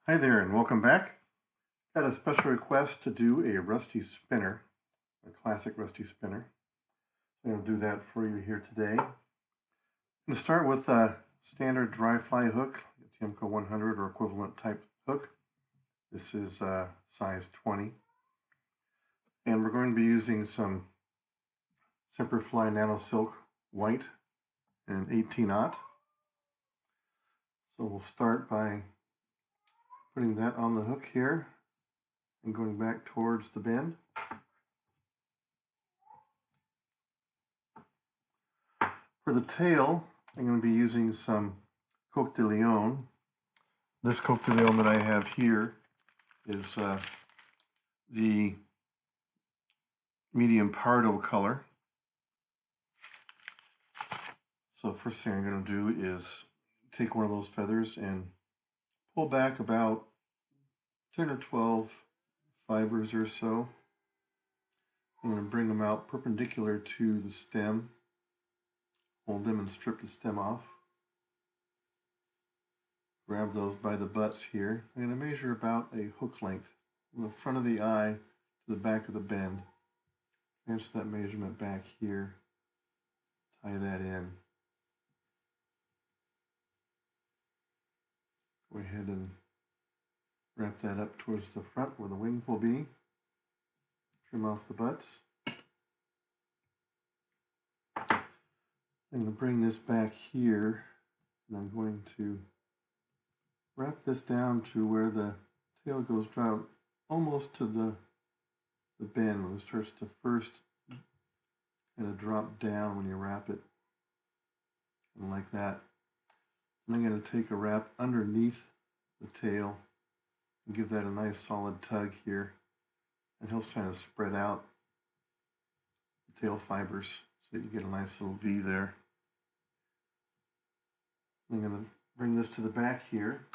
Hi there and welcome back. Got a special request to do a rusty spinner, a classic rusty spinner. I'm going to do that for you here today. I'm going to start with a standard dry fly hook, a Tiemco 100 or equivalent type hook. This is size 20. And we're going to be using some Semperfli Nano Silk white and 18-aught. So we'll start by putting that on the hook here and going back towards the bend. For the tail, I'm going to be using some Coq de Leon. This Coq de Leon that I have here is the medium Pardo color. So the first thing I'm going to do is take one of those feathers and pull back about 10 or 12 fibers or so. I'm going to bring them out perpendicular to the stem, hold them and strip the stem off. Grab those by the butts here. I'm going to measure about a hook length from the front of the eye to the back of the bend. Answer that measurement back here. Tie that in. Go ahead and wrap that up towards the front where the wing will be. Trim off the butts. I'm going to bring this back here and I'm going to wrap this down to where the tail goes down almost to the bend where it starts to first kind of drop down when you wrap it, and like that. And I'm going to take a wrap underneath the tail and give that a nice solid tug here. It helps kind of spread out the tail fibers so that you get a nice little V there. I'm going to bring this to the back here.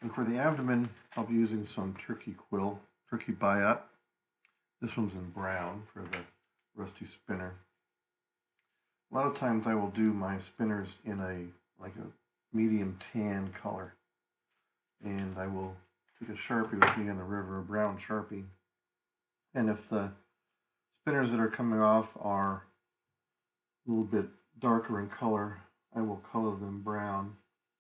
And for the abdomen, I'll be using some turkey biot. This one's in brown for the rusty spinner. A lot of times I will do my spinners in a medium tan color. And I will take a Sharpie with me in the river, a brown Sharpie. And if the spinners that are coming off are a little bit darker in color, I will color them brown.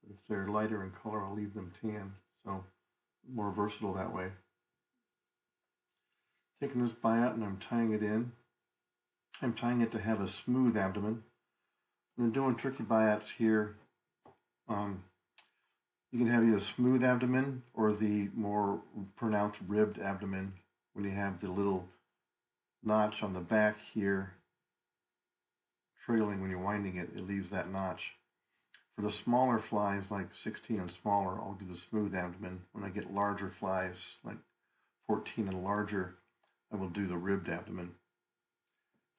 If they're lighter in color, I'll leave them tan. So more versatile that way. Taking this biot and I'm tying it in. I'm tying it to have a smooth abdomen. When I'm doing turkey biots here, you can have either smooth abdomen or the more pronounced ribbed abdomen when you have the little notch on the back here trailing when you're winding it, it leaves that notch. For the smaller flies, like 16 and smaller, I'll do the smooth abdomen. When I get larger flies, like 14 and larger, I will do the ribbed abdomen.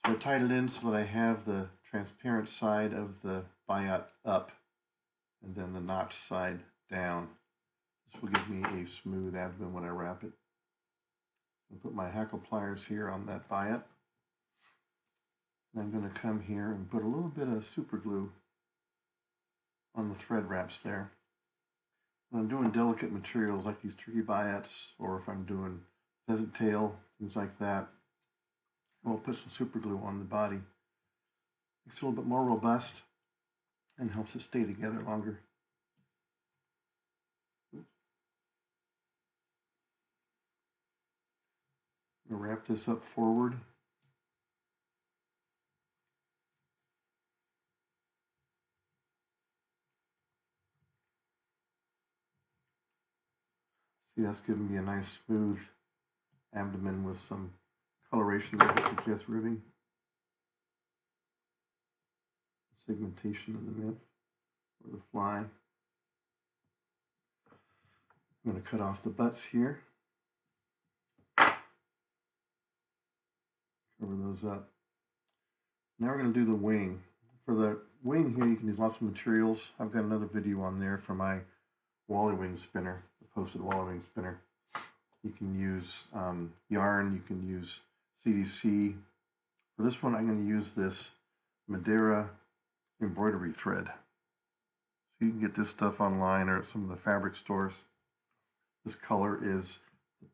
So I tied it in so that I have the transparent side of the biot up and then the notch side down. This will give me a smooth abdomen when I wrap it. I'll put my hackle pliers here on that biot. And I'm going to come here and put a little bit of super glue on the thread wraps there. When I'm doing delicate materials like these turkey biots, or if I'm doing pheasant tail, things like that, I'll put some super glue on the body. Makes it a little bit more robust and helps it stay together longer. I'm going to wrap this up forward. See, that's giving me a nice smooth abdomen with some coloration that would suggest ribbing. Segmentation of the nymph or the fly. I'm going to cut off the butts here. Cover those up. Now we're going to do the wing. For the wing here, you can use lots of materials. I've got another video on there for my wally wing spinner, the posted wally wing spinner. You can use yarn, you can use CDC. For this one, I'm going to use this Madeira embroidery thread. So you can get this stuff online or at some of the fabric stores. This color is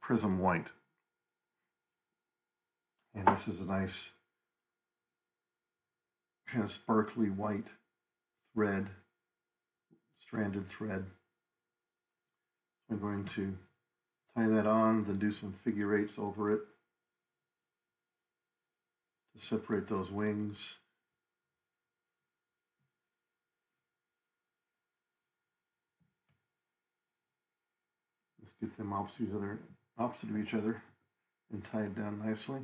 prism white. And this is a nice kind of sparkly white thread, stranded thread. I'm going to tie that on, then do some figure eights over it to separate those wings. Let's get them opposite of each other and tie it down nicely.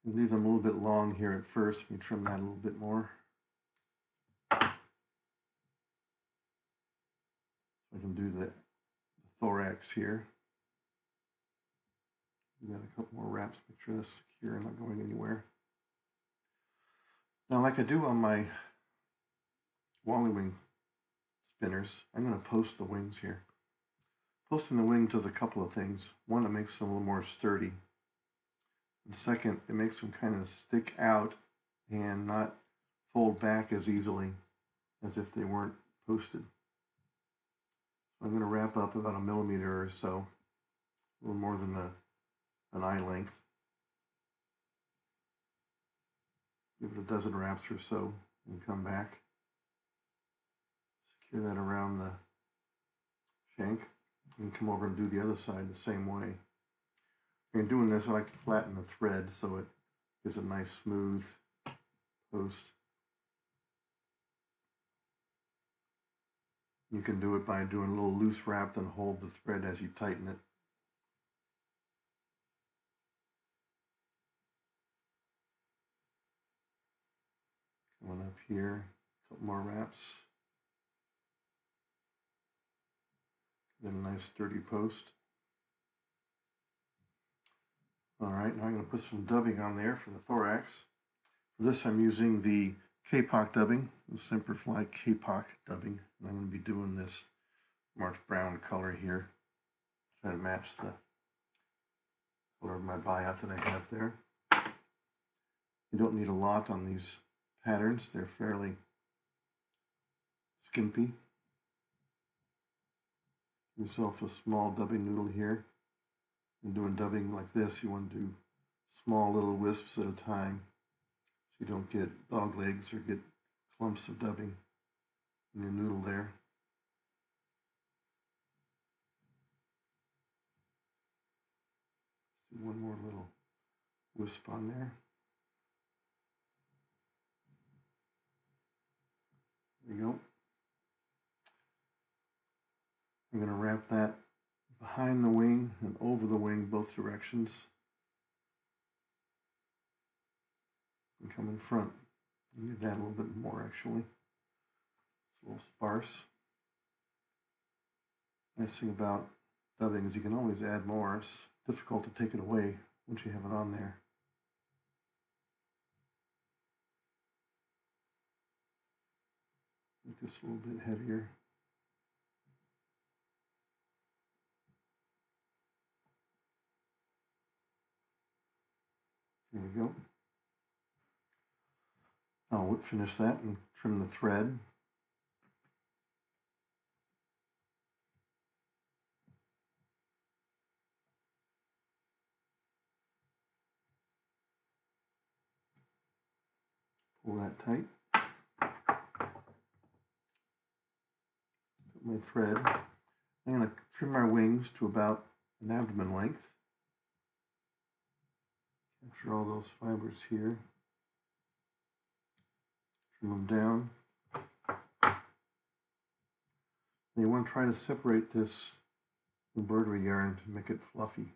Leave them a little bit long here at first. Let me trim that a little bit more. I can do the thorax here. Do that a couple more wraps, make sure that's secure and not going anywhere. Now, like I do on my Wally wing spinners, I'm going to post the wings here. Posting the wings does a couple of things. One, it makes them a little more sturdy. And second, it makes them kind of stick out and not fold back as easily as if they weren't posted. So I'm going to wrap up about 1 millimeter or so, a little more than an eye length. Give it a dozen wraps or so and come back. Secure that around the shank and come over and do the other side the same way. In doing this, I like to flatten the thread so it gives a nice smooth post. You can do it by doing a little loose wrap, then hold the thread as you tighten it. Coming up here, a couple more wraps. Then a nice sturdy post. All right, now I'm going to put some dubbing on there for the thorax. For this, I'm using the Kapok dubbing, the Semperfli Kapok dubbing. And I'm going to be doing this March brown color here. Try to match the color of my biot that I have there. You don't need a lot on these patterns. They're fairly skimpy. Give yourself a small dubbing noodle here. And doing dubbing like this, you want to do small little wisps at a time so you don't get dog legs or get clumps of dubbing in your noodle there. Let's do one more little wisp on there. There you go. I'm going to wrap that behind the wing and over the wing both directions. And come in front. Need that a little bit more actually. It's a little sparse. Nice thing about dubbing is you can always add more. It's difficult to take it away once you have it on there. Make this a little bit heavier. There we go. I'll finish that and trim the thread. Pull that tight. Put my thread. I'm going to trim our wings to about an abdomen length. Capture all those fibers here. Trim them down. And you want to try to separate this embroidery yarn to make it fluffy.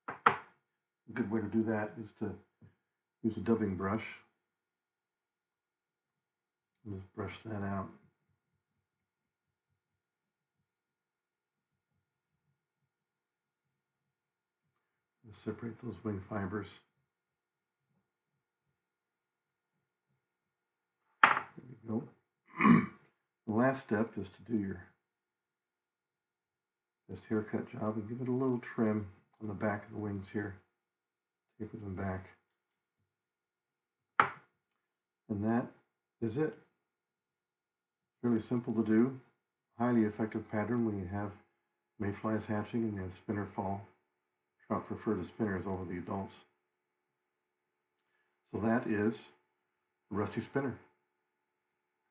A good way to do that is to use a dubbing brush and just brush that out. And separate those wing fibers. There we go. The last step is to do your best haircut job and give it a little trim on the back of the wings here. Taper them back. And that is it. Fairly simple to do, highly effective pattern when you have mayflies hatching and then spinner fall. Trout prefer the spinners over the adults. So that is the rusty spinner.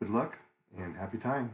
Good luck and happy tying.